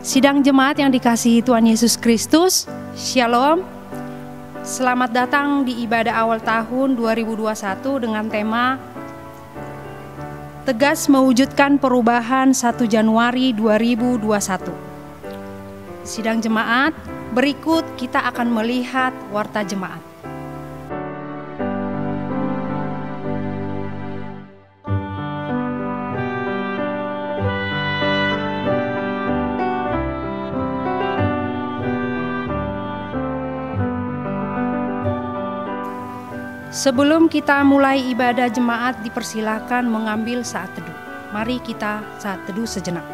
Sidang jemaat yang dikasihi Tuhan Yesus Kristus, Shalom. Selamat datang di ibadah awal tahun 2021 dengan tema Tegas Mewujudkan Perubahan 1 Januari 2021. Sidang jemaat, berikut kita akan melihat warta jemaat. Sebelum kita mulai ibadah jemaat, dipersilakan mengambil saat teduh. Mari kita saat teduh sejenak.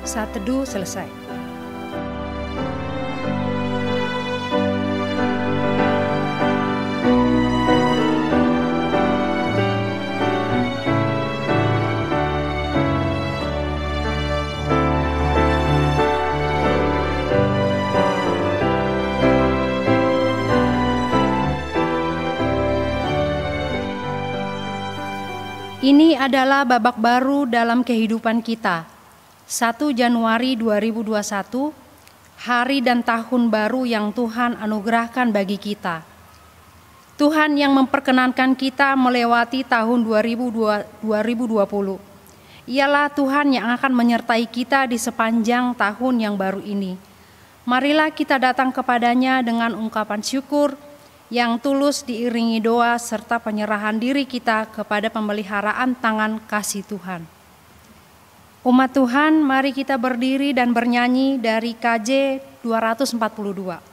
Saat teduh selesai. Ini adalah babak baru dalam kehidupan kita. 1 Januari 2021, hari dan tahun baru yang Tuhan anugerahkan bagi kita. Tuhan yang memperkenankan kita melewati tahun 2020. Ialah Tuhan yang akan menyertai kita di sepanjang tahun yang baru ini. Marilah kita datang kepadanya dengan ungkapan syukur yang tulus diiringi doa serta penyerahan diri kita kepada pemeliharaan tangan kasih Tuhan. Umat Tuhan, mari kita berdiri dan bernyanyi dari KJ 242.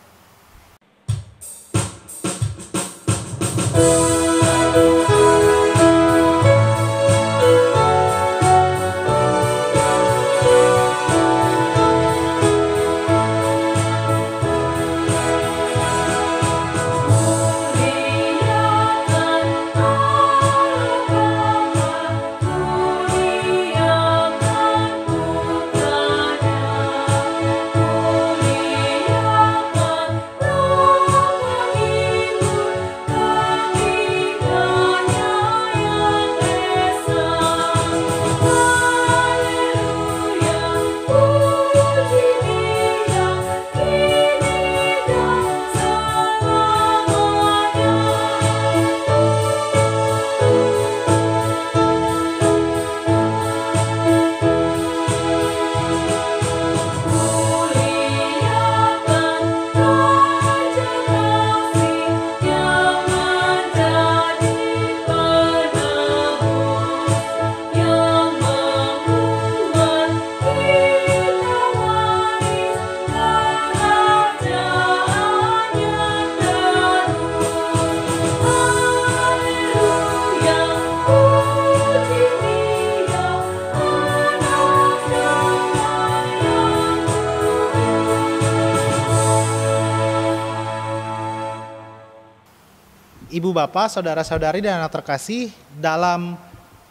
Ibu bapak, saudara-saudari dan anak terkasih, dalam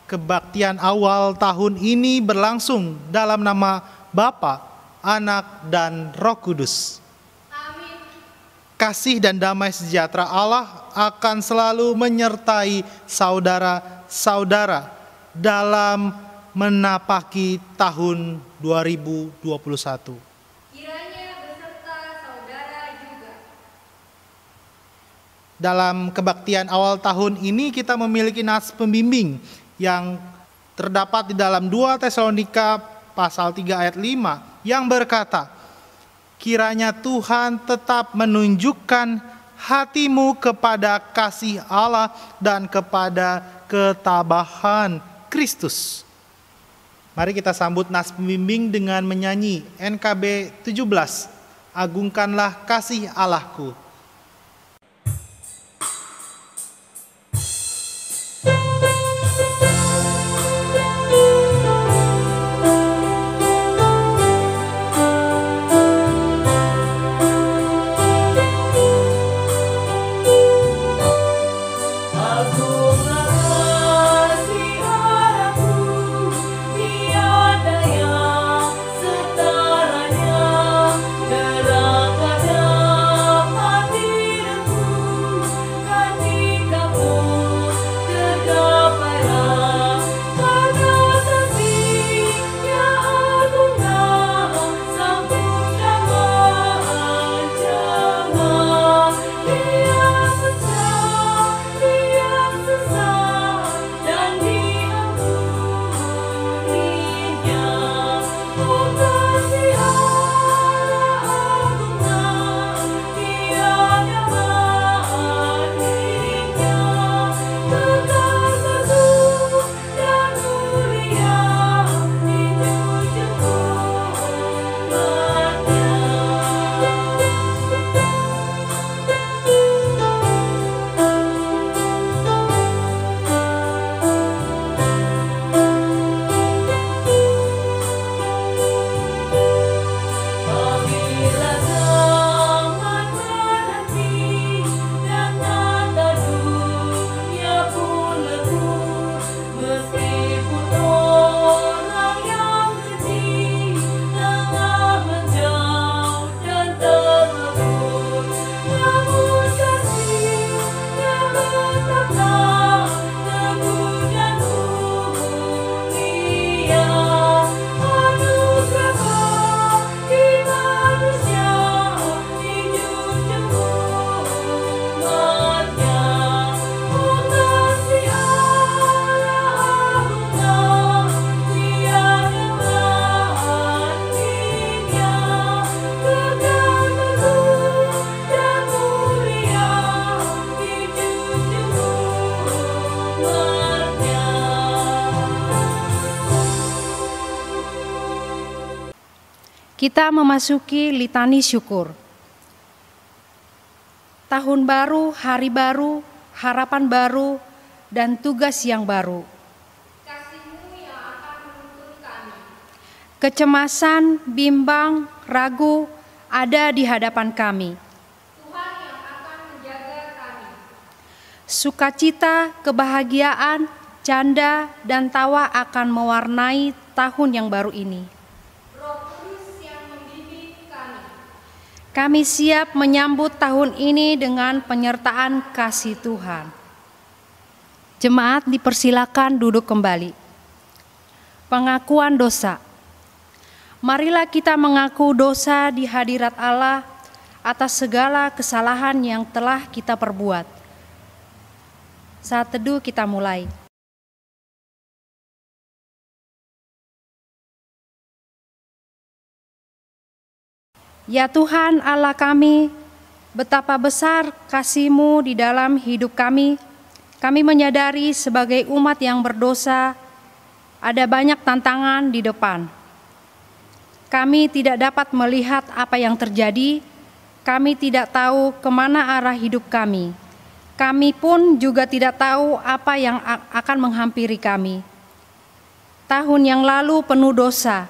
kebaktian awal tahun ini berlangsung dalam nama Bapa, Anak, dan Roh Kudus. Amin. Kasih dan damai sejahtera Allah akan selalu menyertai saudara-saudara dalam menapaki tahun 2021. Dalam kebaktian awal tahun ini kita memiliki nas pembimbing yang terdapat di dalam 2 Tesalonika pasal 3 ayat 5 yang berkata, kiranya Tuhan tetap menunjukkan hatimu kepada kasih Allah dan kepada ketabahan Kristus. Mari kita sambut nas pembimbing dengan menyanyi NKB 17, Agungkanlah Kasih Allahku. Agunglah kasih Allahku. Kita memasuki litani syukur. Tahun baru, hari baru, harapan baru, dan tugas yang baru. Kasih-Mu yang akan menuntun kami. Kecemasan, bimbang, ragu ada di hadapan kami. Tuhan yang akan menjaga kami. Sukacita, kebahagiaan, canda, dan tawa akan mewarnai tahun yang baru ini. Roh Kudus yang membimbing kami. Kami siap menyambut tahun ini dengan penyertaan kasih Tuhan. Jemaat dipersilakan duduk kembali. Pengakuan dosa. Marilah kita mengaku dosa di hadirat Allah atas segala kesalahan yang telah kita perbuat. Saat teduh kita mulai. Ya Tuhan Allah kami, betapa besar kasih-Mu di dalam hidup kami. Kami menyadari sebagai umat yang berdosa, ada banyak tantangan di depan. Kami tidak dapat melihat apa yang terjadi, kami tidak tahu kemana arah hidup kami. Kami pun juga tidak tahu apa yang akan menghampiri kami. Tahun yang lalu penuh dosa,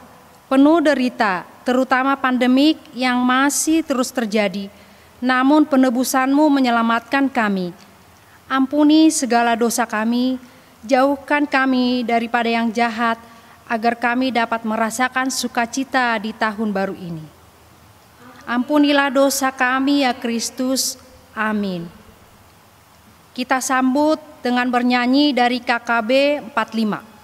penuh derita, terutama pandemik yang masih terus terjadi. Namun penebusan-Mu menyelamatkan kami. Ampuni segala dosa kami, jauhkan kami daripada yang jahat, agar kami dapat merasakan sukacita di tahun baru ini. Ampunilah dosa kami ya Kristus. Amin. Kita sambut dengan bernyanyi dari KKB 45.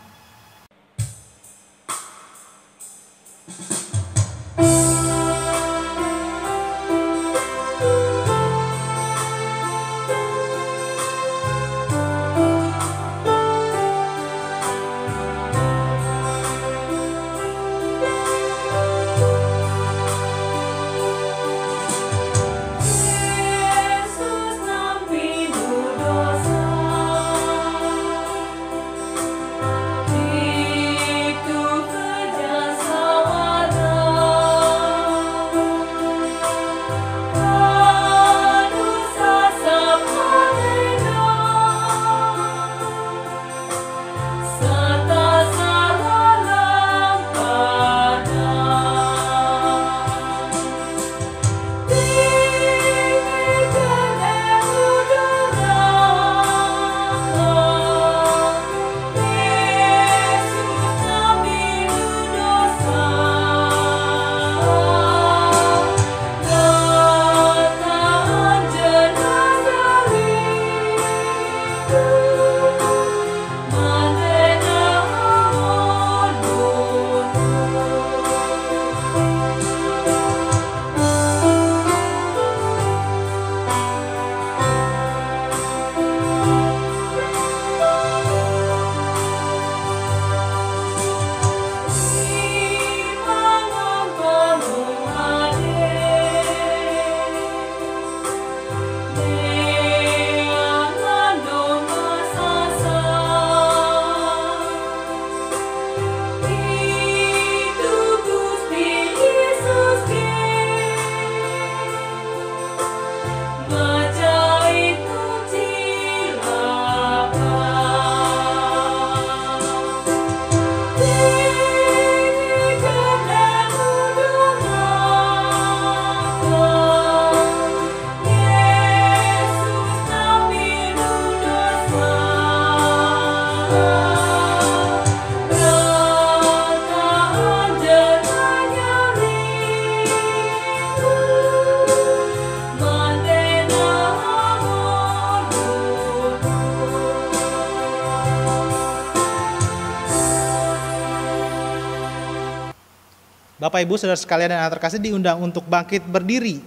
Bapak Ibu Saudara sekalian dan anak terkasih diundang untuk bangkit berdiri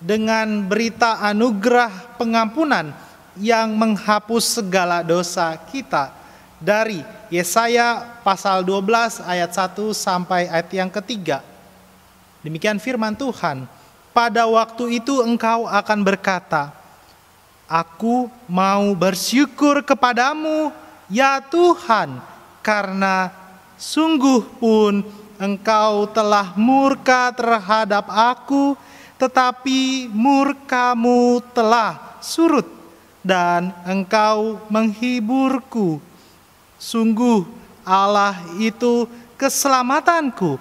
dengan berita anugerah pengampunan yang menghapus segala dosa kita dari Yesaya pasal 12 ayat 1 sampai ayat yang ketiga. Demikian firman Tuhan. Pada waktu itu engkau akan berkata, aku mau bersyukur kepadamu ya Tuhan, karena sungguh pun Engkau telah murka terhadap aku, tetapi murkamu telah surut, dan Engkau menghiburku. Sungguh Allah itu keselamatanku.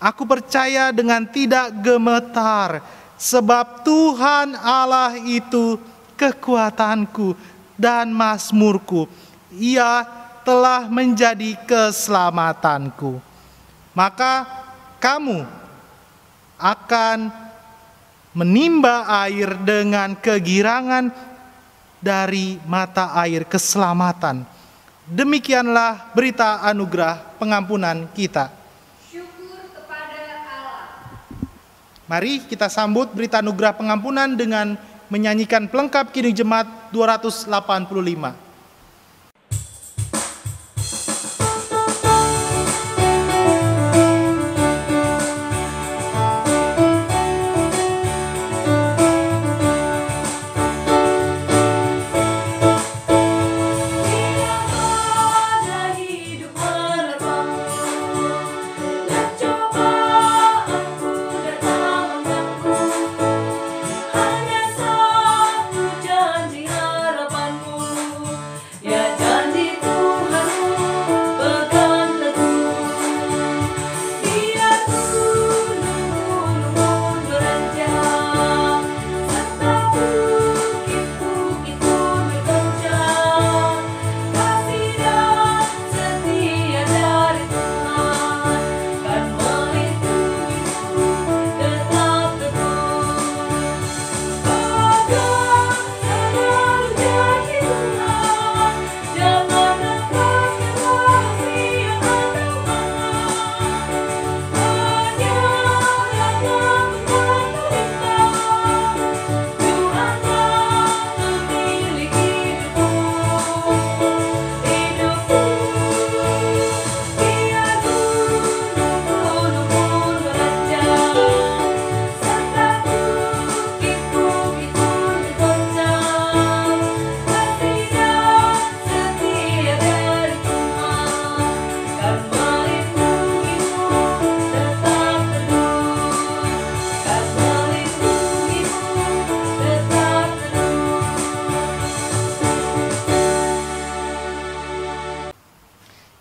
Aku percaya dengan tidak gemetar, sebab Tuhan Allah itu kekuatanku dan mazmurku. Ia telah menjadi keselamatanku. Maka kamu akan menimba air dengan kegirangan dari mata air keselamatan. Demikianlah berita anugerah pengampunan kita. Syukur kepada Allah. Mari kita sambut berita anugerah pengampunan dengan menyanyikan pelengkap Kidung Jemaat 285.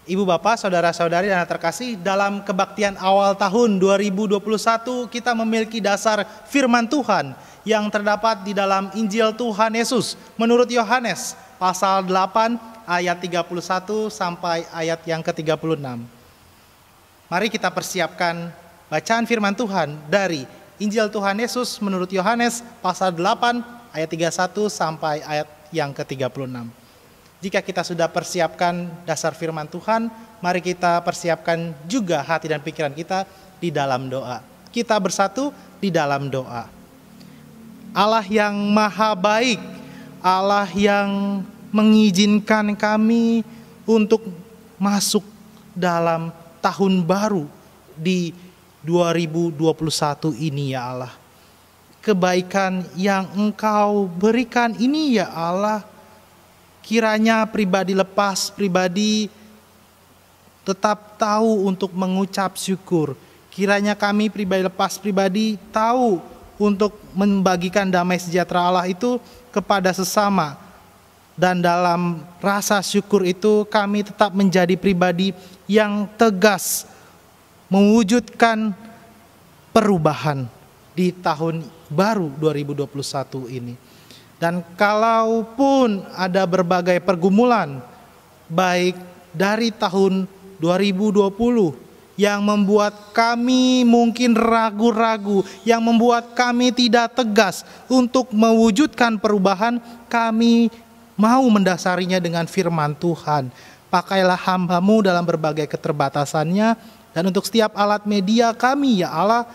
Ibu bapak, saudara-saudari dan anak terkasih, dalam kebaktian awal tahun 2021 kita memiliki dasar firman Tuhan yang terdapat di dalam Injil Tuhan Yesus menurut Yohanes pasal 8 ayat 31 sampai ayat yang ke-36. Mari kita persiapkan bacaan firman Tuhan dari Injil Tuhan Yesus menurut Yohanes pasal 8 ayat 31 sampai ayat yang ke-36. Jika kita sudah persiapkan dasar firman Tuhan, mari kita persiapkan juga hati dan pikiran kita di dalam doa. Kita bersatu di dalam doa. Allah yang maha baik, Allah yang mengizinkan kami untuk masuk dalam tahun baru di 2021 ini ya Allah. Kebaikan yang Engkau berikan ini ya Allah, kiranya pribadi lepas pribadi tetap tahu untuk mengucap syukur. Kiranya kami pribadi lepas pribadi tahu untuk membagikan damai sejahtera Allah itu kepada sesama. Dan dalam rasa syukur itu kami tetap menjadi pribadi yang tegas mewujudkan perubahan di tahun baru 2021 ini. Dan kalaupun ada berbagai pergumulan, baik dari tahun 2020 yang membuat kami mungkin ragu-ragu, yang membuat kami tidak tegas untuk mewujudkan perubahan, kami mau mendasarinya dengan firman Tuhan. Pakailah hamba-Mu dalam berbagai keterbatasannya, dan untuk setiap alat media kami ya Allah,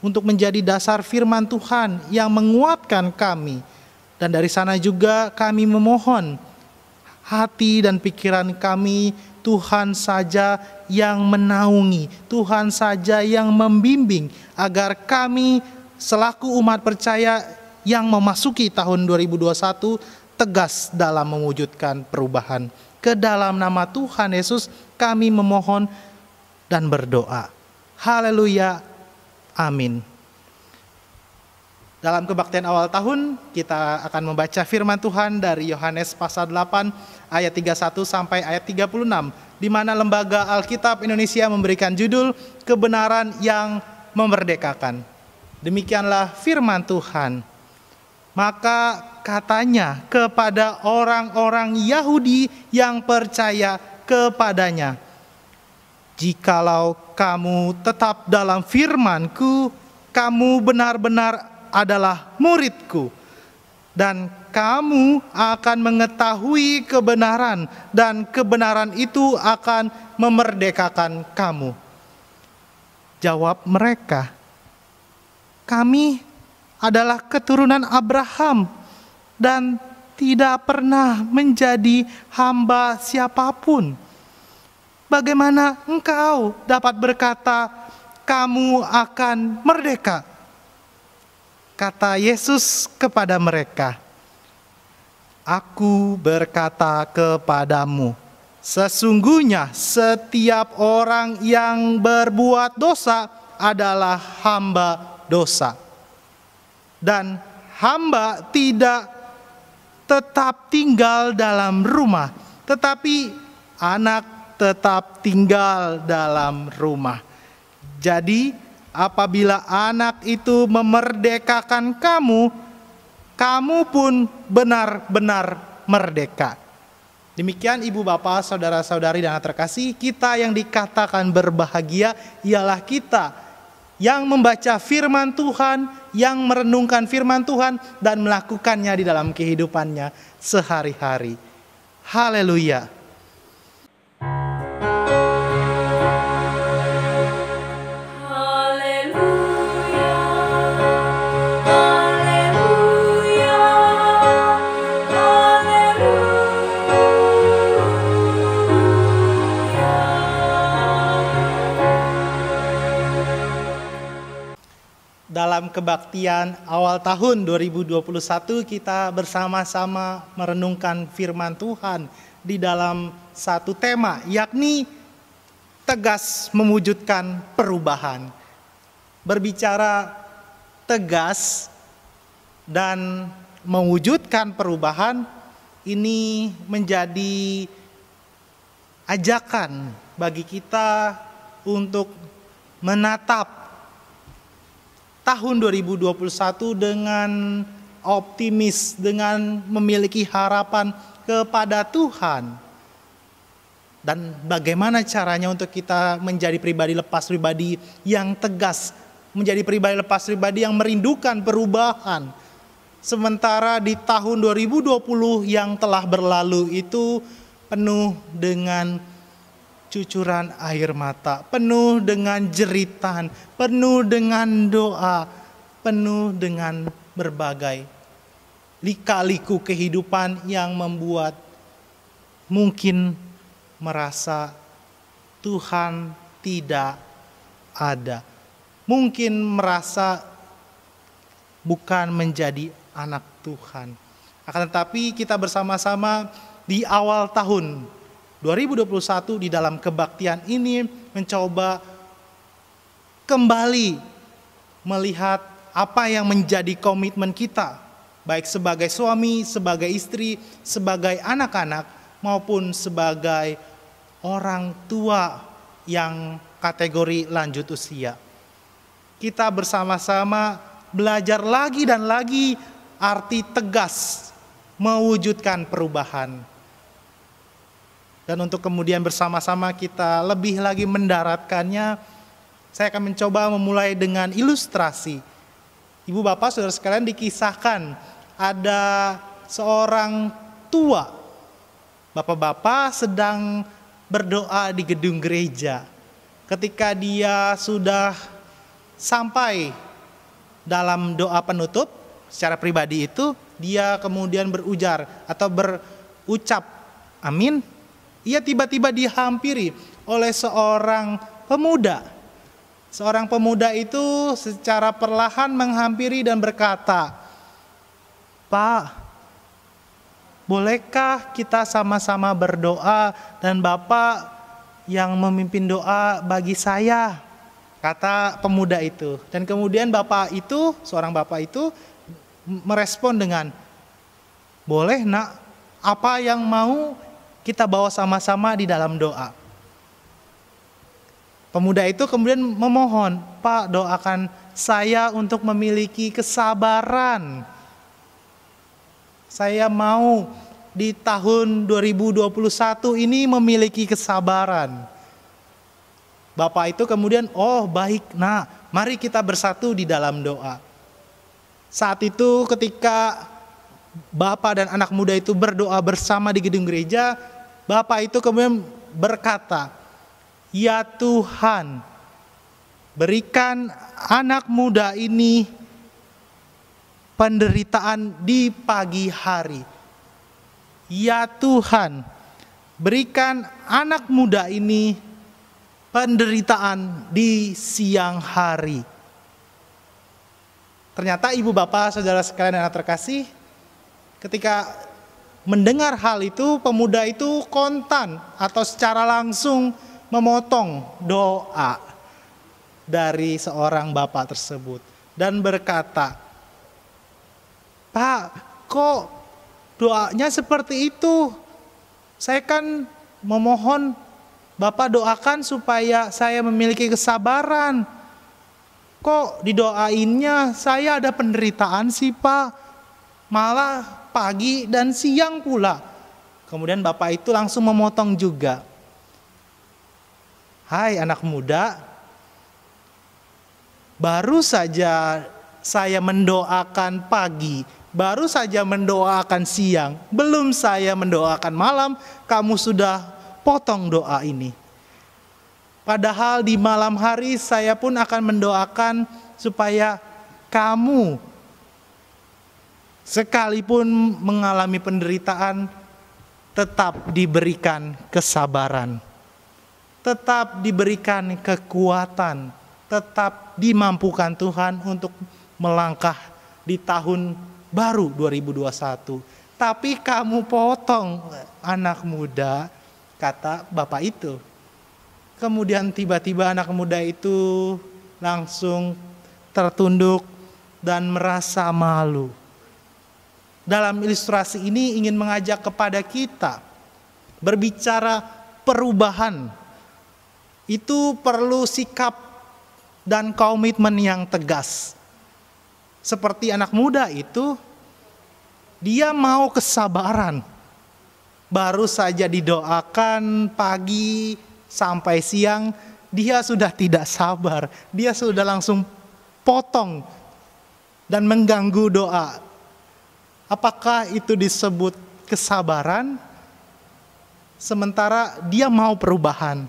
untuk menjadi dasar firman Tuhan yang menguatkan kami. Dan dari sana juga kami memohon hati dan pikiran kami, Tuhan saja yang menaungi, Tuhan saja yang membimbing, agar kami selaku umat percaya yang memasuki tahun 2021 tegas dalam mewujudkan perubahan. Ke dalam nama Tuhan Yesus kami memohon dan berdoa. Haleluya. Amin. Dalam kebaktian awal tahun, kita akan membaca firman Tuhan dari Yohanes pasal 8 ayat 31 sampai ayat 36, di mana Lembaga Alkitab Indonesia memberikan judul Kebenaran yang Memerdekakan. Demikianlah firman Tuhan. Maka katanya kepada orang-orang Yahudi yang percaya kepadanya, "Jikalau kamu tetap dalam firman-Ku, kamu benar-benar adalah murid-Ku, dan kamu akan mengetahui kebenaran, dan kebenaran itu akan memerdekakan kamu." Jawab mereka, "Kami adalah keturunan Abraham dan tidak pernah menjadi hamba siapapun. Bagaimana engkau dapat berkata, kamu akan merdeka?" Kata Yesus kepada mereka, "Aku berkata kepadamu, sesungguhnya setiap orang yang berbuat dosa adalah hamba dosa. Dan hamba tidak tetap tinggal dalam rumah, tetapi anak tetap tinggal dalam rumah. Jadi apabila anak itu memerdekakan kamu, kamu pun benar-benar merdeka." Demikian ibu bapak, saudara-saudari dan anak terkasih, kita yang dikatakan berbahagia ialah kita yang membaca firman Tuhan, yang merenungkan firman Tuhan dan melakukannya di dalam kehidupannya sehari-hari. Haleluya. Dalam kebaktian awal tahun 2021 kita bersama-sama merenungkan firman Tuhan di dalam satu tema, yakni tegas mewujudkan perubahan. Berbicara tegas dan mewujudkan perubahan, ini menjadi ajakan bagi kita untuk menatap tahun 2021 dengan optimis, dengan memiliki harapan kepada Tuhan. Dan bagaimana caranya untuk kita menjadi pribadi lepas pribadi yang tegas, menjadi pribadi lepas pribadi yang merindukan perubahan. Sementara di tahun 2020 yang telah berlalu itu penuh dengan cucuran air mata, penuh dengan jeritan, penuh dengan doa, penuh dengan berbagai lika-liku kehidupan yang membuat mungkin merasa Tuhan tidak ada. Mungkin merasa bukan menjadi anak Tuhan. Akan tetapi kita bersama-sama di awal tahun 2021 di dalam kebaktian ini mencoba kembali melihat apa yang menjadi komitmen kita, baik sebagai suami, sebagai istri, sebagai anak-anak, maupun sebagai orang tua yang kategori lanjut usia. Kita bersama-sama belajar lagi dan lagi arti tegas mewujudkan perubahan. Dan untuk kemudian bersama-sama kita lebih lagi mendaratkannya, saya akan mencoba memulai dengan ilustrasi. Ibu bapak saudara sekalian, dikisahkan ada seorang tua. Bapak-bapak sedang berdoa di gedung gereja. Ketika dia sudah sampai dalam doa penutup secara pribadi itu, dia kemudian berujar atau berucap amin. Ia tiba-tiba dihampiri oleh seorang pemuda. Seorang pemuda itu secara perlahan menghampiri dan berkata, "Pak, bolehkah kita sama-sama berdoa dan Bapak yang memimpin doa bagi saya?" kata pemuda itu. Dan kemudian seorang bapak itu merespon dengan, boleh nak, apa yang mau kita bawa sama-sama di dalam doa. Pemuda itu kemudian memohon, Pak, doakan saya untuk memiliki kesabaran. Saya mau di tahun 2021 ini memiliki kesabaran. Bapak itu kemudian, oh baik, nah mari kita bersatu di dalam doa. Saat itu ketika bapak dan anak muda itu berdoa bersama di gedung gereja, bapak itu kemudian berkata, ya Tuhan, berikan anak muda ini penderitaan di pagi hari. Ya Tuhan, berikan anak muda ini penderitaan di siang hari. Ternyata ibu bapak, saudara sekalian dan anak terkasih, ketika mendengar hal itu, pemuda itu kontan atau secara langsung memotong doa dari seorang bapak tersebut dan berkata, Pak, kok doanya seperti itu? Saya kan memohon Bapak doakan supaya saya memiliki kesabaran. Kok didoainnya saya ada penderitaan sih Pak? Malah pagi dan siang pula. Kemudian bapak itu langsung memotong juga. Hai anak muda, baru saja saya mendoakan pagi, baru saja mendoakan siang, belum saya mendoakan malam, kamu sudah potong doa ini. Padahal di malam hari saya pun akan mendoakan supaya kamu sekalipun mengalami penderitaan tetap diberikan kesabaran, tetap diberikan kekuatan, tetap dimampukan Tuhan untuk melangkah di tahun baru 2021. Tapi kamu potong anak muda, kata bapak itu. Kemudian tiba-tiba anak muda itu langsung tertunduk dan merasa malu. Dalam ilustrasi ini ingin mengajak kepada kita berbicara perubahan. Itu perlu sikap dan komitmen yang tegas. Seperti anak muda itu, dia mau kesabaran. Baru saja didoakan pagi sampai siang, dia sudah tidak sabar. Dia sudah langsung potong dan mengganggu doa. Apakah itu disebut kesabaran? Sementara dia mau perubahan.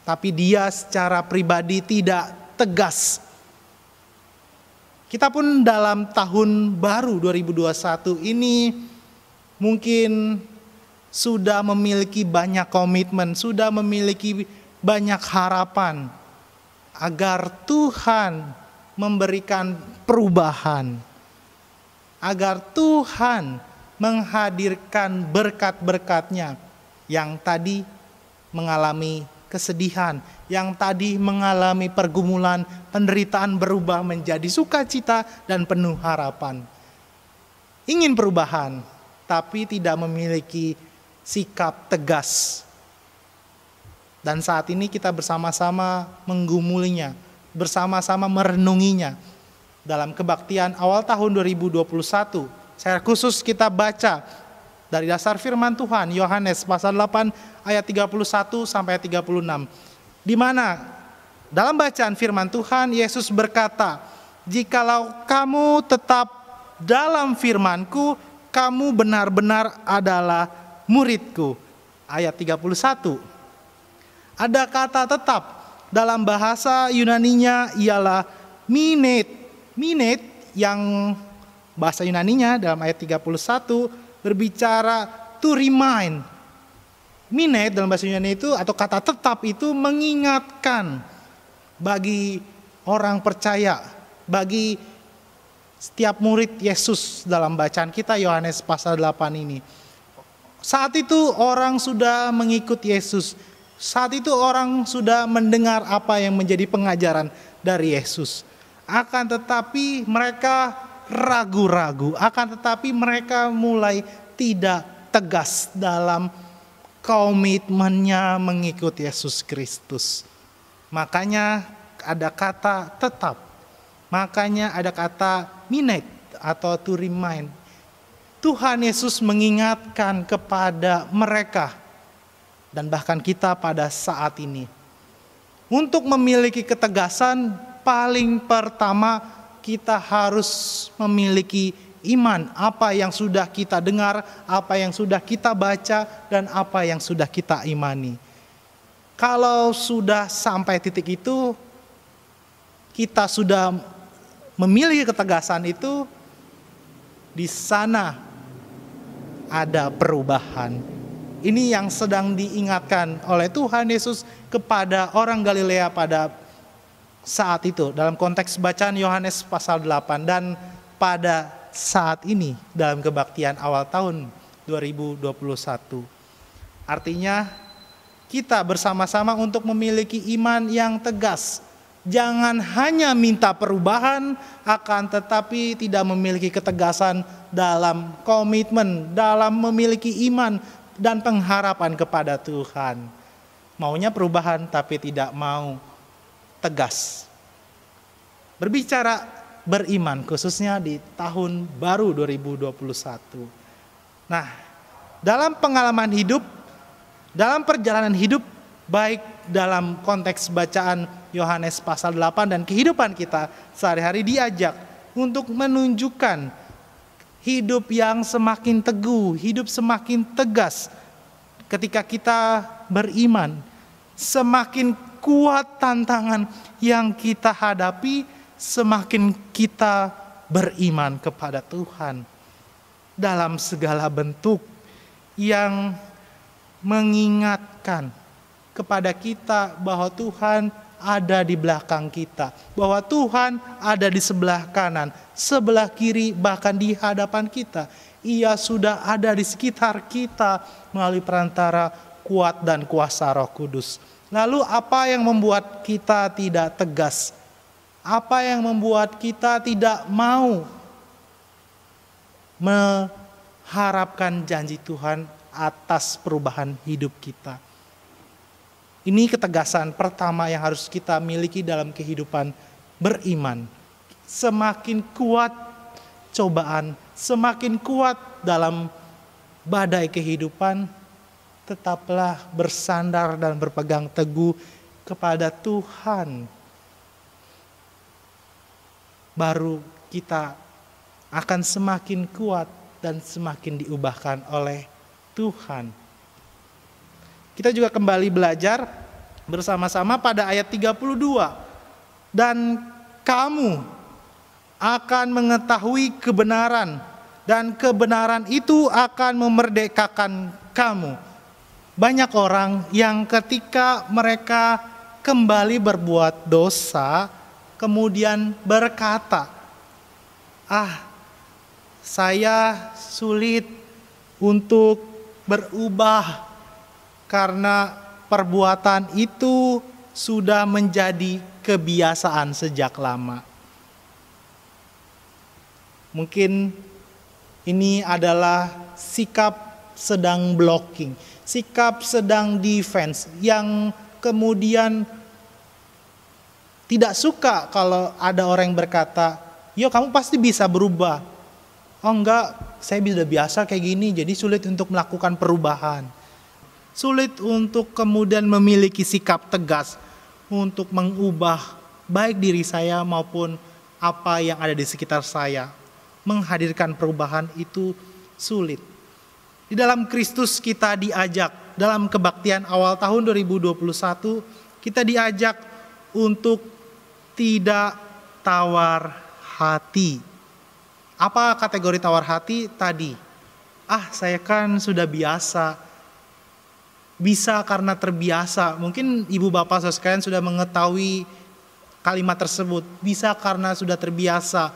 Tapi dia secara pribadi tidak tegas. Kita pun dalam tahun baru 2021 ini mungkin sudah memiliki banyak komitmen, sudah memiliki banyak harapan agar Tuhan memberikan perubahan, agar Tuhan menghadirkan berkat-berkat-Nya yang tadi mengalami kesedihan, yang tadi mengalami pergumulan, penderitaan berubah menjadi sukacita dan penuh harapan. Ingin perubahan, tapi tidak memiliki sikap tegas. Dan saat ini kita bersama-sama menggumulinya, bersama-sama merenunginya. Dalam kebaktian awal tahun 2021, secara khusus kita baca dari dasar firman Tuhan, Yohanes pasal 8 ayat 31 sampai 36. Di mana dalam bacaan firman Tuhan, Yesus berkata, "Jikalau kamu tetap dalam firman-Ku, kamu benar-benar adalah murid-Ku." Ayat 31. Ada kata tetap, dalam bahasa Yunaninya ialah minet. Minet yang bahasa Yunaninya dalam ayat 31 berbicara to remind. Minet dalam bahasa Yunani itu atau kata tetap itu mengingatkan bagi orang percaya, bagi setiap murid Yesus dalam bacaan kita Yohanes pasal 8 ini. Saat itu orang sudah mengikut Yesus, Saat itu orang sudah mendengar apa yang menjadi pengajaran dari Yesus. Akan tetapi mereka ragu-ragu, akan tetapi mereka mulai tidak tegas dalam komitmennya mengikut Yesus Kristus. Makanya ada kata tetap, makanya ada kata minute atau to remind. Tuhan Yesus mengingatkan kepada mereka dan bahkan kita pada saat ini. Untuk memiliki ketegasan, paling pertama kita harus memiliki iman. Apa yang sudah kita dengar, apa yang sudah kita baca, dan apa yang sudah kita imani. Kalau sudah sampai titik itu, kita sudah memiliki ketegasan itu, di sana ada perubahan. Ini yang sedang diingatkan oleh Tuhan Yesus kepada orang Galilea pada saat itu. Dalam konteks bacaan Yohanes pasal 8 dan pada saat ini dalam kebaktian awal tahun 2021. Artinya kita bersama-sama untuk memiliki iman yang tegas. Jangan hanya minta perubahan, akan tetapi tidak memiliki ketegasan dalam komitmen, dalam memiliki iman dan pengharapan kepada Tuhan. Maunya perubahan tapi tidak mau tegas. Berbicara beriman khususnya di tahun baru 2021. Nah, dalam pengalaman hidup, dalam perjalanan hidup, baik dalam konteks bacaan Yohanes pasal 8 dan kehidupan kita sehari-hari diajak untuk menunjukkan hidup yang semakin teguh, hidup semakin tegas. Ketika kita beriman, semakin kuat tantangan yang kita hadapi, semakin kita beriman kepada Tuhan. Dalam segala bentuk yang mengingatkan kepada kita bahwa Tuhan ada di belakang kita, bahwa Tuhan ada di sebelah kanan, sebelah kiri, bahkan di hadapan kita. Ia sudah ada di sekitar kita melalui perantara kuat dan kuasa Roh Kudus. Lalu apa yang membuat kita tidak tegas? Apa yang membuat kita tidak mau mengharapkan janji Tuhan atas perubahan hidup kita? Ini ketegasan pertama yang harus kita miliki dalam kehidupan beriman. Semakin kuat cobaan, semakin kuat dalam badai kehidupan, tetaplah bersandar dan berpegang teguh kepada Tuhan. Baru kita akan semakin kuat dan semakin diubahkan oleh Tuhan. Kita juga kembali belajar bersama-sama pada ayat 32. Dan kamu akan mengetahui kebenaran, dan kebenaran itu akan memerdekakan kamu. Banyak orang yang ketika mereka kembali berbuat dosa, kemudian berkata, saya sulit untuk berubah, karena perbuatan itu sudah menjadi kebiasaan sejak lama. Mungkin ini adalah sikap sedang blocking, sikap sedang defense, yang kemudian tidak suka kalau ada orang yang berkata, yo kamu pasti bisa berubah. Oh enggak, saya sudah biasa kayak gini, jadi sulit untuk melakukan perubahan. Sulit untuk kemudian memiliki sikap tegas untuk mengubah baik diri saya maupun apa yang ada di sekitar saya. Menghadirkan perubahan itu sulit. Di dalam Kristus kita diajak, dalam kebaktian awal tahun 2021, kita diajak untuk tidak tawar hati. Apa kategori tawar hati tadi? Saya kan sudah biasa. Bisa karena terbiasa. Mungkin ibu bapak saudara sekalian sudah mengetahui kalimat tersebut. Bisa karena sudah terbiasa.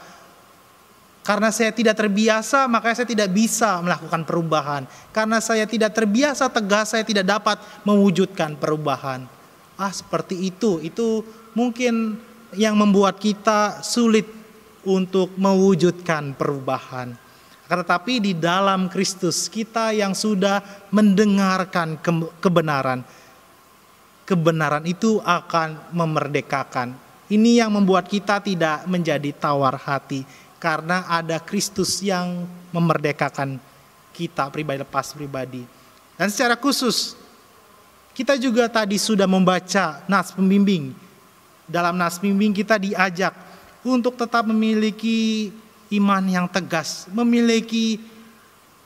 Karena saya tidak terbiasa, makanya saya tidak bisa melakukan perubahan. Karena saya tidak terbiasa tegas, saya tidak dapat mewujudkan perubahan. Seperti itu. Itu mungkin yang membuat kita sulit untuk mewujudkan perubahan. Tetapi di dalam Kristus, kita yang sudah mendengarkan kebenaran, kebenaran itu akan memerdekakan. Ini yang membuat kita tidak menjadi tawar hati. Karena ada Kristus yang memerdekakan kita pribadi lepas pribadi. Dan secara khusus, kita juga tadi sudah membaca nas pembimbing. Dalam nas pembimbing kita diajak untuk tetap memiliki iman yang tegas, memiliki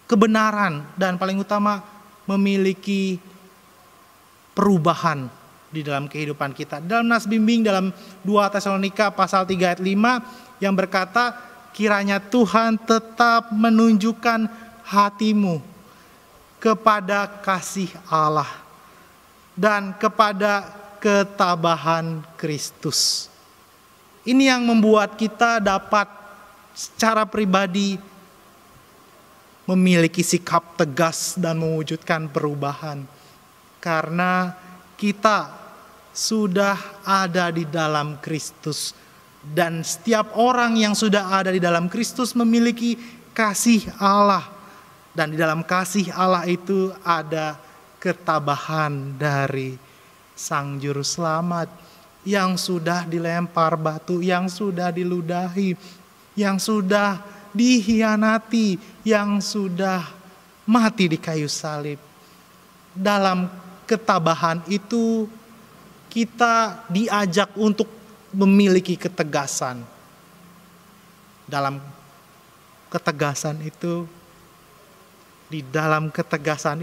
kebenaran, dan paling utama memiliki perubahan di dalam kehidupan kita. Dalam nas bimbing dalam 2 Tesalonika pasal 3 ayat 5 yang berkata, kiranya Tuhan tetap menunjukkan hatimu kepada kasih Allah dan kepada ketabahan Kristus. Ini yang membuat kita dapat secara pribadi memiliki sikap tegas dan mewujudkan perubahan. Karena kita sudah ada di dalam Kristus. Dan setiap orang yang sudah ada di dalam Kristus memiliki kasih Allah. Dan di dalam kasih Allah itu ada ketabahan dari Sang Juru Selamat yang sudah dilempar batu, yang sudah diludahi, yang sudah dikhianati, yang sudah mati di kayu salib. Dalam ketabahan itu kita diajak untuk memiliki ketegasan. Dalam ketegasan itu, di dalam ketegasan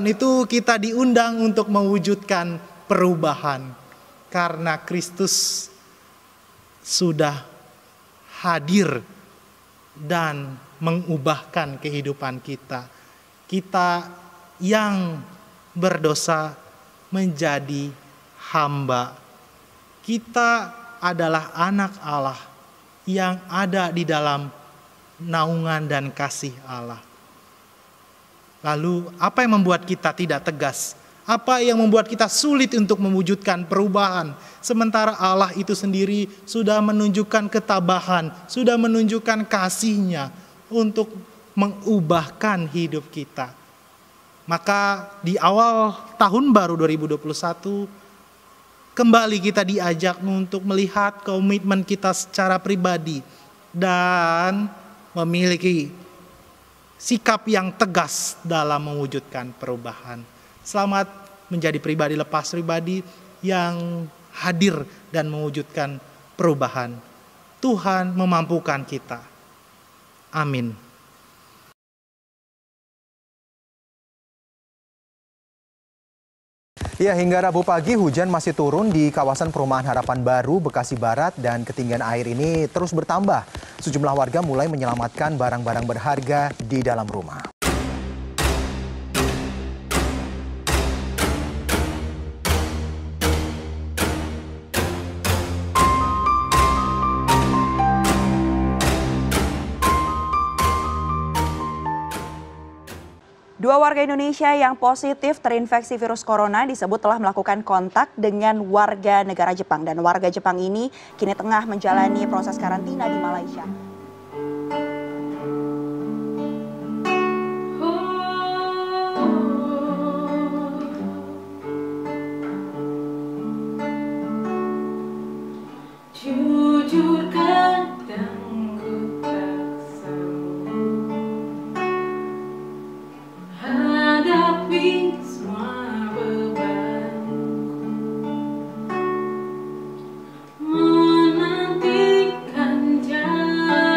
itu kita diundang untuk mewujudkan perubahan. Karena Kristus sudah hadir dan mengubahkan kehidupan kita. Kita yang berdosa menjadi hamba. Kita adalah anak Allah yang ada di dalam naungan dan kasih Allah. Lalu apa yang membuat kita tidak tegas? Apa yang membuat kita sulit untuk mewujudkan perubahan? Sementara Allah itu sendiri sudah menunjukkan ketabahan, sudah menunjukkan kasih-Nya untuk mengubahkan hidup kita. Maka di awal tahun baru 2021, kembali kita diajak untuk melihat komitmen kita secara pribadi dan memiliki sikap yang tegas dalam mewujudkan perubahan. Selamat menjadi pribadi lepas pribadi yang hadir dan mewujudkan perubahan. Tuhan memampukan kita. Amin. Ya, hingga Rabu pagi hujan masih turun di kawasan perumahan Harapan Baru, Bekasi Barat, dan ketinggian air ini terus bertambah. Sejumlah warga mulai menyelamatkan barang-barang berharga di dalam rumah. Dua warga Indonesia yang positif terinfeksi virus corona disebut telah melakukan kontak dengan warga negara Jepang. Dan warga Jepang ini kini tengah menjalani proses karantina di Malaysia. Jujur kadang ku tak sanggup hadapi semua bebanku, menantikan jalan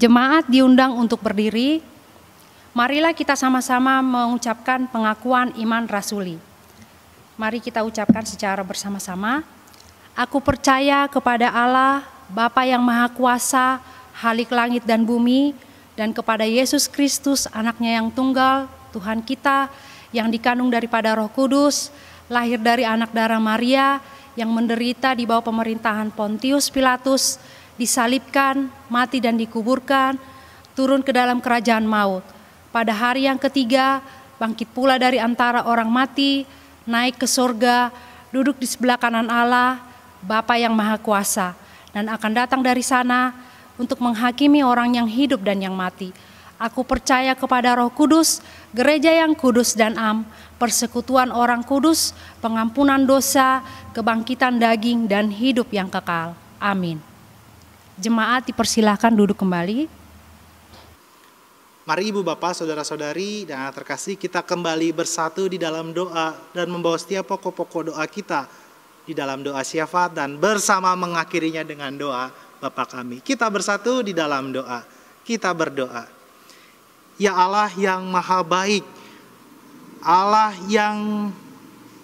Jemaat diundang untuk berdiri. Marilah kita sama-sama mengucapkan pengakuan iman rasuli. Mari kita ucapkan secara bersama-sama. Aku percaya kepada Allah, Bapa yang Maha Kuasa, Khalik langit dan bumi, dan kepada Yesus Kristus, anaknya yang tunggal, Tuhan kita, yang dikandung daripada Roh Kudus, lahir dari anak darah Maria, yang menderita di bawah pemerintahan Pontius Pilatus, disalibkan, mati dan dikuburkan, turun ke dalam kerajaan maut. Pada hari yang ketiga, bangkit pula dari antara orang mati, naik ke sorga, duduk di sebelah kanan Allah, Bapa yang Maha Kuasa, dan akan datang dari sana untuk menghakimi orang yang hidup dan yang mati. Aku percaya kepada Roh Kudus, gereja yang kudus dan am, persekutuan orang kudus, pengampunan dosa, kebangkitan daging, dan hidup yang kekal. Amin. Jemaat dipersilahkan duduk kembali. Mari Ibu Bapak, Saudara-saudari, dan anak terkasih, kita kembali bersatu di dalam doa dan membawa setiap pokok-pokok doa kita di dalam doa syafaat dan bersama mengakhirinya dengan doa Bapa kami. Kita bersatu di dalam doa. Kita berdoa. Ya Allah yang maha baik, Allah yang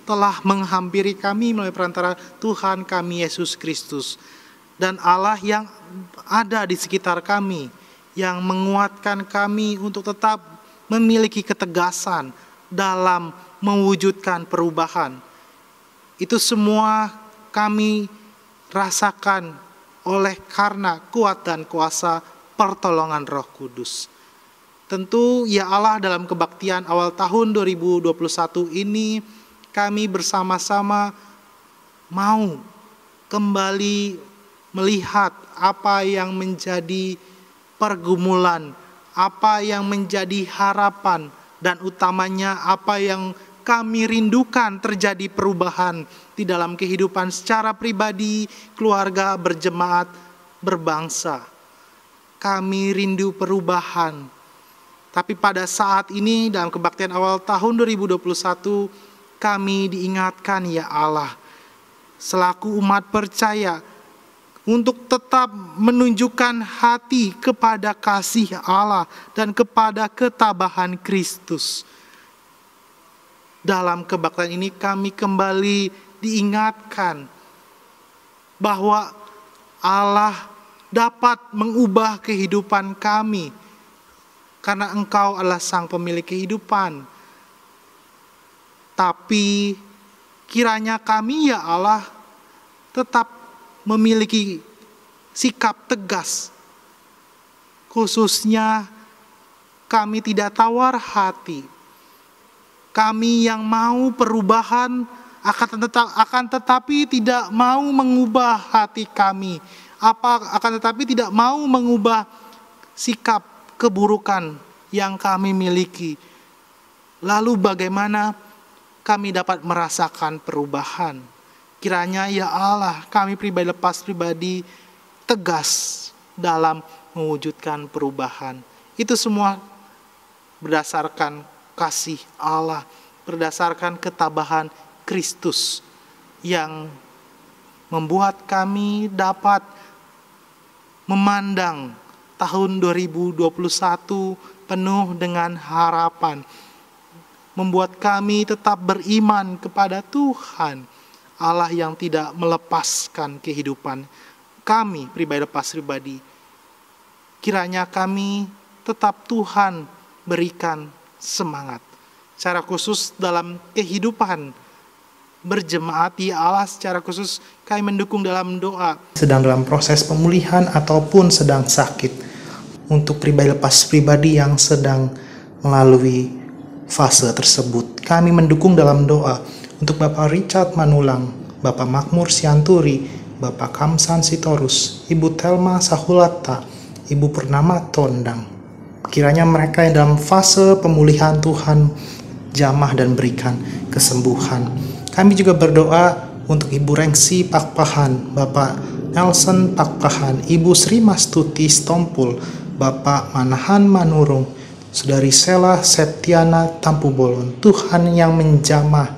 telah menghampiri kami melalui perantara Tuhan kami Yesus Kristus, dan Allah yang ada di sekitar kami, yang menguatkan kami untuk tetap memiliki ketegasan dalam mewujudkan perubahan. Itu semua kami rasakan oleh karena kuat dan kuasa pertolongan Roh Kudus. Tentu ya Allah, dalam kebaktian awal tahun 2021 ini kami bersama-sama mau kembali melihat apa yang menjadi pergumulan, apa yang menjadi harapan, dan utamanya apa yang kami rindukan terjadi perubahan di dalam kehidupan secara pribadi, keluarga, berjemaat, berbangsa. Kami rindu perubahan. Tapi pada saat ini dalam kebaktian awal tahun 2021, kami diingatkan ya Allah, selaku umat percaya, untuk tetap menunjukkan hati kepada kasih Allah dan kepada ketabahan Kristus. Dalam kebaktian ini kami kembali diingatkan bahwa Allah dapat mengubah kehidupan kami, karena Engkau adalah Sang Pemilik kehidupan. Tapi kiranya kami ya Allah tetap memiliki sikap tegas, khususnya kami tidak tawar hati. Kami yang mau perubahan akan tetapi tidak mau mengubah hati kami, akan tetapi tidak mau mengubah sikap keburukan yang kami miliki. Lalu bagaimana kami dapat merasakan perubahan? Kiranya ya Allah, kami pribadi lepas pribadi tegas dalam mewujudkan perubahan. Itu semua berdasarkan kasih Allah, berdasarkan ketabahan Kristus yang membuat kami dapat memandang tahun 2021 penuh dengan harapan, membuat kami tetap beriman kepada Tuhan Allah yang tidak melepaskan kehidupan kami pribadi lepas pribadi. Kiranya kami tetap Tuhan berikan semangat, secara khusus dalam kehidupan berjemaat ya Allah. Secara khusus kami mendukung dalam doa sedang dalam proses pemulihan ataupun sedang sakit, untuk pribadi lepas pribadi yang sedang melalui fase tersebut. Kami mendukung dalam doa untuk Bapak Richard Manulang, Bapak Makmur Sianturi, Bapak Kamsan Sitorus, Ibu Telma Sahulata, Ibu Purnama Tondang. Kiranya mereka yang dalam fase pemulihan Tuhan jamah dan berikan kesembuhan. Kami juga berdoa untuk Ibu Rengsi Pakpahan, Bapak Nelson Pakpahan, Ibu Sri Mastuti Stompul, Bapak Manahan Manurung, Saudari Sela Septiana Tampubolon. Tuhan yang menjamah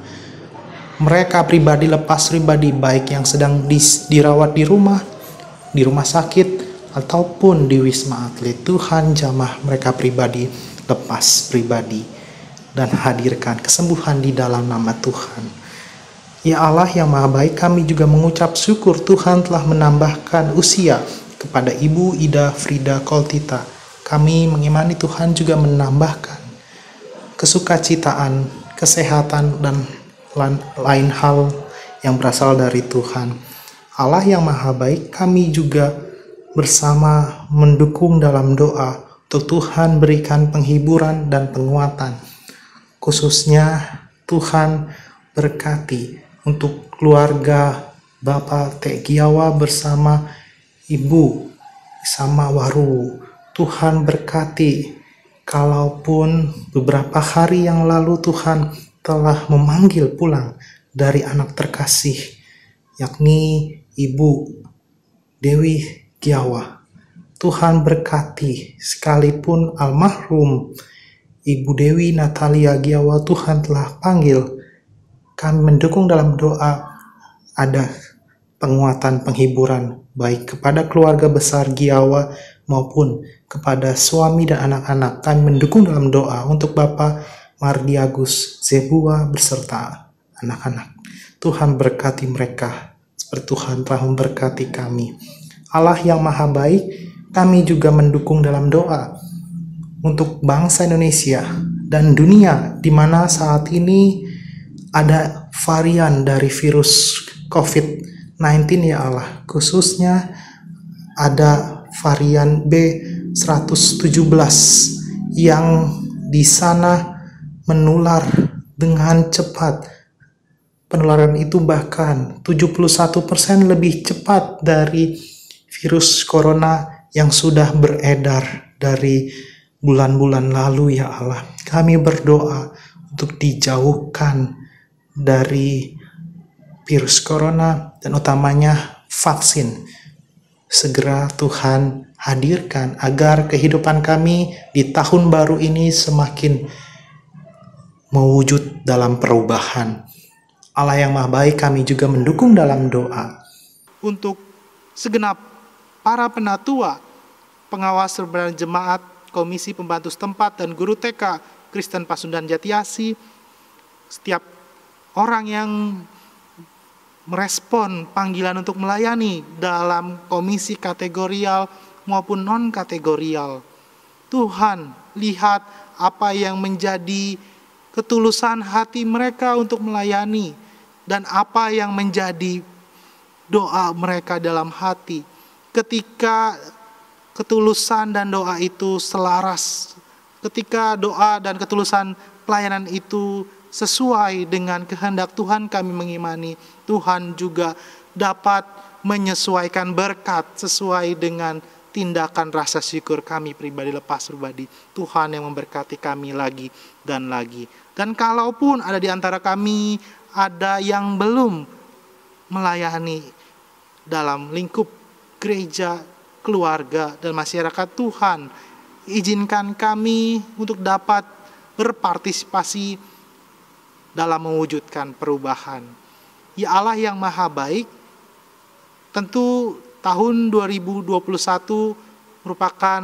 mereka pribadi lepas pribadi, baik yang sedang dirawat di rumah sakit, ataupun di Wisma Atlet. Tuhan jamah mereka pribadi, lepas pribadi, dan hadirkan kesembuhan di dalam nama Tuhan. Ya Allah yang Maha Baik, kami juga mengucap syukur Tuhan telah menambahkan usia kepada Ibu Ida Frida Koltita. Kami mengimani Tuhan juga menambahkan kesukacitaan, kesehatan, dan lain hal yang berasal dari Tuhan. Allah yang Maha Baik, kami juga bersama mendukung dalam doa untuk Tuhan berikan penghiburan dan penguatan. Khususnya Tuhan berkati untuk keluarga Bapak Tek Giawa bersama Ibu sama Waru. Tuhan berkati, kalaupun beberapa hari yang lalu Tuhan telah memanggil pulang dari anak terkasih, yakni Ibu Dewi Giawa. Tuhan berkati, sekalipun almarhum Ibu Dewi Natalia Giawa Tuhan telah panggil, kami mendukung dalam doa ada penguatan penghiburan baik kepada keluarga besar Giawa maupun kepada suami dan anak-anak. Kami mendukung dalam doa untuk Bapak Mardiagus Zebua beserta anak-anak. Tuhan berkati mereka seperti Tuhan telah memberkati kami. Allah yang Maha Baik, kami juga mendukung dalam doa untuk bangsa Indonesia dan dunia, di mana saat ini ada varian dari virus COVID-19 ya Allah. Khususnya ada varian B117 yang di sana menular dengan cepat. Penularan itu bahkan 71% lebih cepat dari virus corona yang sudah beredar dari bulan-bulan lalu ya Allah. Kami berdoa untuk dijauhkan dari virus corona dan utamanya vaksin. Segera Tuhan hadirkan agar kehidupan kami di tahun baru ini semakin mewujud dalam perubahan. Allah yang Maha Baik, kami juga mendukung dalam doa untuk segenap para penatua, pengawas serban jemaat, komisi pembantu setempat, dan guru TK Kristen Pasundan Jatiasi, setiap orang yang merespon panggilan untuk melayani dalam komisi kategorial maupun non-kategorial. Tuhan, lihat apa yang menjadi ketulusan hati mereka untuk melayani dan apa yang menjadi doa mereka dalam hati. Ketika ketulusan dan doa itu selaras, ketika doa dan ketulusan pelayanan itu sesuai dengan kehendak Tuhan, kami mengimani Tuhan juga dapat menyesuaikan berkat sesuai dengan tindakan rasa syukur kami pribadi, lepas pribadi. Tuhan yang memberkati kami lagi dan lagi. Dan kalaupun ada di antara kami ada yang belum melayani dalam lingkup gereja, keluarga, dan masyarakat, Tuhan izinkan kami untuk dapat berpartisipasi dalam mewujudkan perubahan. Ya Allah yang Maha Baik, tentu tahun 2021 merupakan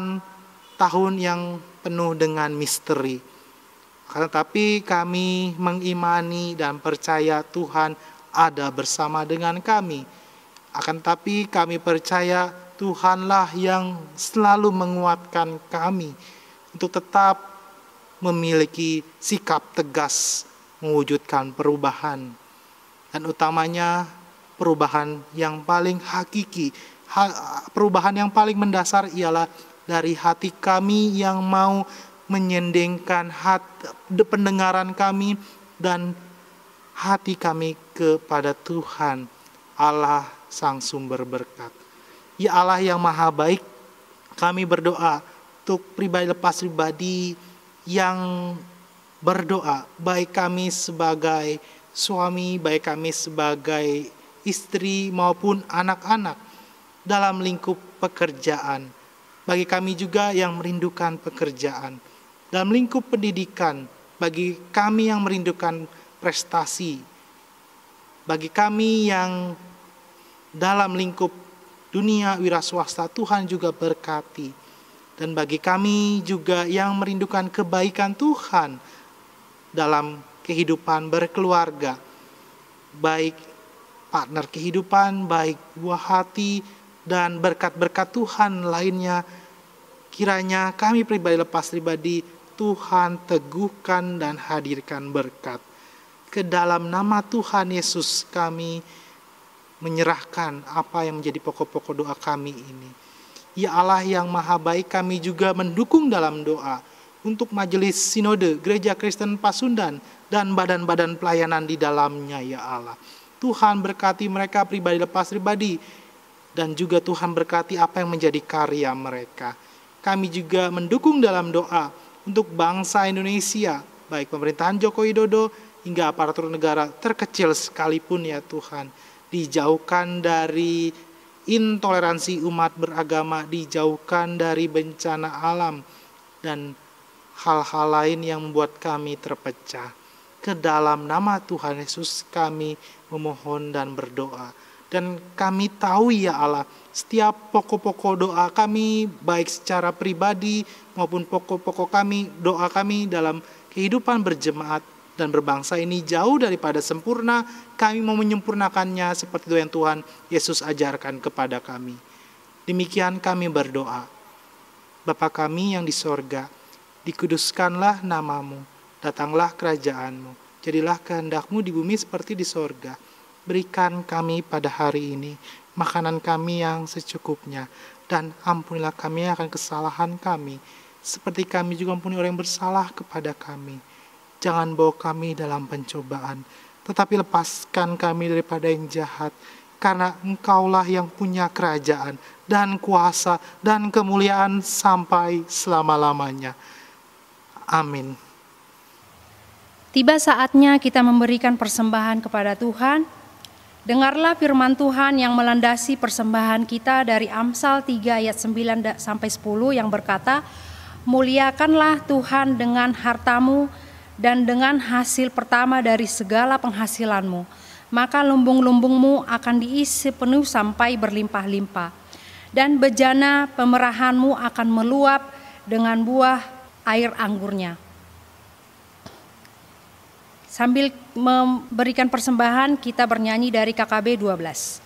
tahun yang penuh dengan misteri. Tetapi kami mengimani dan percaya Tuhan ada bersama dengan kami. Akan tetapi kami percaya Tuhanlah yang selalu menguatkan kami untuk tetap memiliki sikap tegas mewujudkan perubahan. Dan utamanya perubahan yang paling hakiki, perubahan yang paling mendasar ialah dari hati kami yang mau menyendengkan pendengaran kami dan hati kami kepada Tuhan, Allah Sang Sumber Berkat. Ya Allah yang Maha Baik, kami berdoa untuk pribadi lepas pribadi yang berdoa, baik kami sebagai suami, baik kami sebagai istri maupun anak-anak dalam lingkup pekerjaan. Bagi kami juga yang merindukan pekerjaan. Dalam lingkup pendidikan, bagi kami yang merindukan prestasi. Bagi kami yang dalam lingkup dunia wira swasta, Tuhan juga berkati. Dan bagi kami juga yang merindukan kebaikan Tuhan dalam kehidupan berkeluarga, baik partner kehidupan, baik buah hati, dan berkat-berkat Tuhan lainnya, kiranya kami pribadi lepas pribadi, Tuhan teguhkan dan hadirkan berkat. Ke dalam nama Tuhan Yesus kami menyerahkan apa yang menjadi pokok-pokok doa kami ini. Ya Allah yang maha baik, kami juga mendukung dalam doa untuk Majelis Sinode Gereja Kristen Pasundan dan badan-badan pelayanan di dalamnya, ya Allah. Tuhan berkati mereka pribadi lepas pribadi, dan juga Tuhan berkati apa yang menjadi karya mereka. Kami juga mendukung dalam doa untuk bangsa Indonesia, baik pemerintahan Joko Widodo hingga aparatur negara terkecil sekalipun, ya Tuhan. Dijauhkan dari intoleransi umat beragama, dijauhkan dari bencana alam dan hal-hal lain yang membuat kami terpecah. Ke dalam nama Tuhan Yesus kami memohon dan berdoa. Dan kami tahu, ya Allah, setiap pokok-pokok doa kami, baik secara pribadi maupun pokok-pokok kami, doa kami dalam kehidupan berjemaat dan berbangsa ini jauh daripada sempurna. Kami mau menyempurnakannya seperti itu yang Tuhan Yesus ajarkan kepada kami. Demikian kami berdoa. Bapa kami yang di sorga, dikuduskanlah namamu, datanglah kerajaanmu, jadilah kehendak-Mu di bumi seperti di sorga. Berikan kami pada hari ini makanan kami yang secukupnya, dan ampunilah kami akan kesalahan kami, seperti kami juga ampuni orang yang bersalah kepada kami. Jangan bawa kami dalam pencobaan, tetapi lepaskan kami daripada yang jahat, karena Engkaulah yang punya kerajaan dan kuasa dan kemuliaan sampai selama-lamanya. Amin. Tiba saatnya kita memberikan persembahan kepada Tuhan. Dengarlah firman Tuhan yang melandasi persembahan kita dari Amsal 3 ayat 9 sampai 10 yang berkata, "Muliakanlah Tuhan dengan hartamu dan dengan hasil pertama dari segala penghasilanmu, maka lumbung-lumbungmu akan diisi penuh sampai berlimpah-limpah, dan bejana pemerahanmu akan meluap dengan buah air anggurnya." Sambil memberikan persembahan, kita bernyanyi dari KKB 12.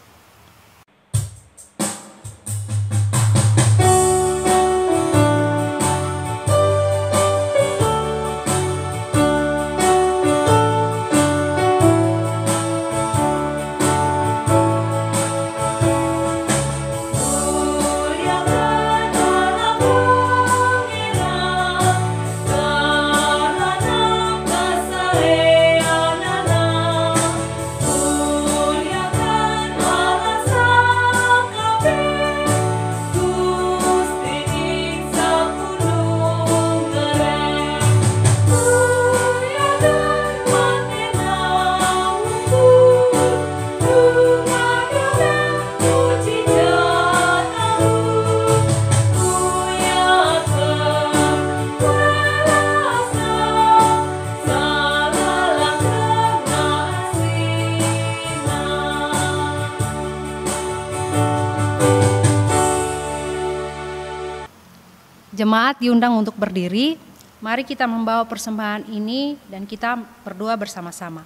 Jemaat diundang untuk berdiri. Mari kita membawa persembahan ini dan kita berdoa bersama-sama.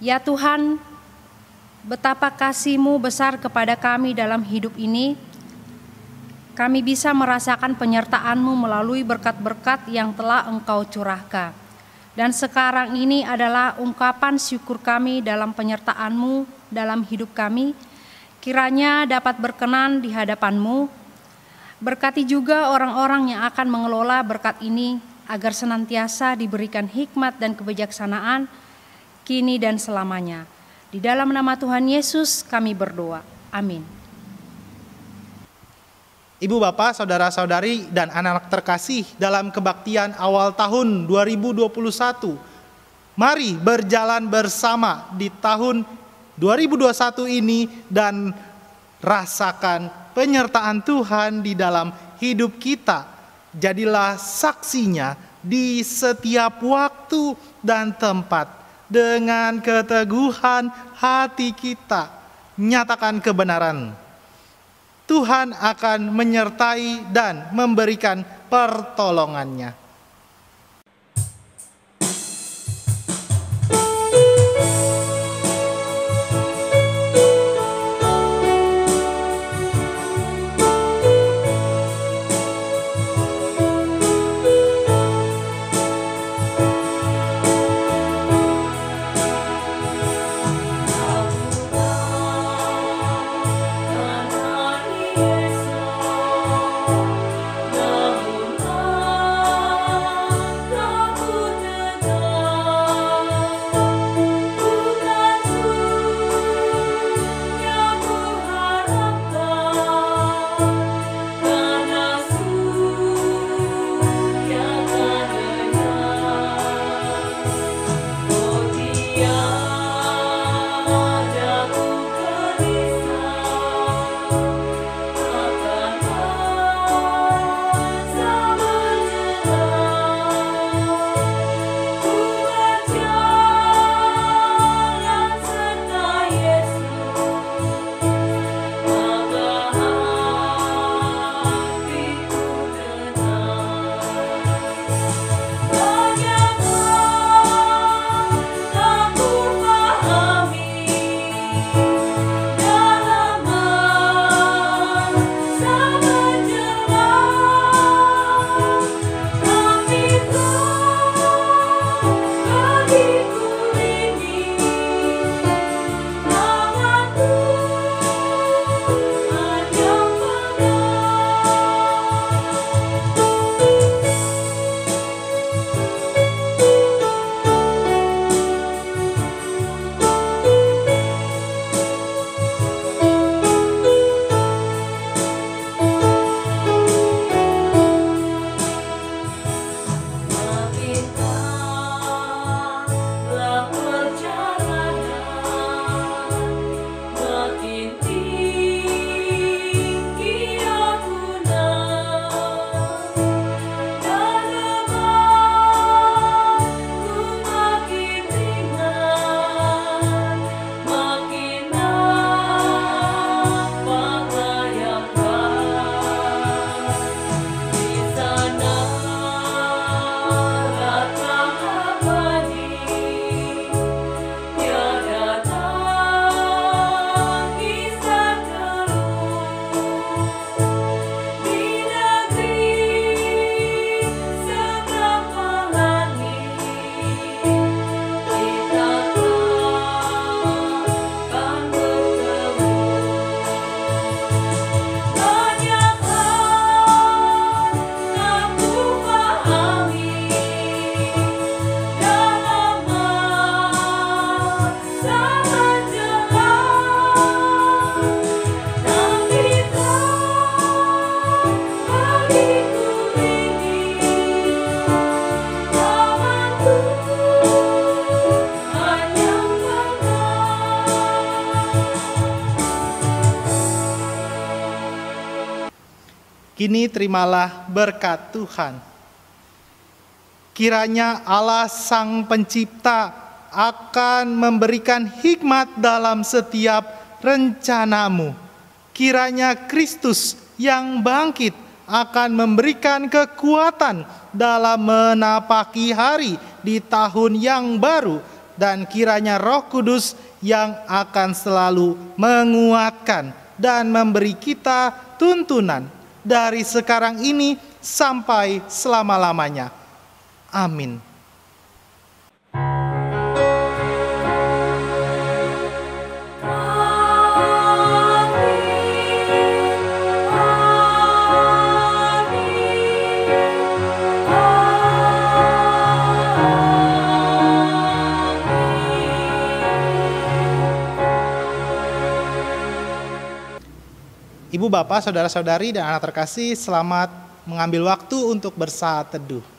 Ya Tuhan, betapa kasih-Mu besar kepada kami dalam hidup ini. Kami bisa merasakan penyertaan-Mu melalui berkat-berkat yang telah Engkau curahkan. Dan sekarang ini adalah ungkapan syukur kami dalam penyertaan-Mu dalam hidup kami. Kiranya dapat berkenan di hadapan-Mu. Berkati juga orang-orang yang akan mengelola berkat ini agar senantiasa diberikan hikmat dan kebijaksanaan kini dan selamanya. Di dalam nama Tuhan Yesus kami berdoa. Amin. Ibu bapak, saudara-saudari dan anak-anak terkasih dalam kebaktian awal tahun 2021, mari berjalan bersama di tahun 2021 ini dan rasakan penyertaan Tuhan di dalam hidup kita. Jadilah saksinya di setiap waktu dan tempat. Dengan keteguhan hati kita, nyatakan kebenaran. Tuhan akan menyertai dan memberikan pertolongannya. Kini terimalah berkat Tuhan. Kiranya Allah Sang Pencipta akan memberikan hikmat dalam setiap rencanamu. Kiranya Kristus yang bangkit akan memberikan kekuatan dalam menapaki hari di tahun yang baru. Dan kiranya Roh Kudus yang akan selalu menguatkan dan memberi kita tuntunan dari sekarang ini sampai selama-lamanya. Amin. Ibu, Bapak, Saudara-saudari, dan anak terkasih, selamat mengambil waktu untuk bersaat teduh.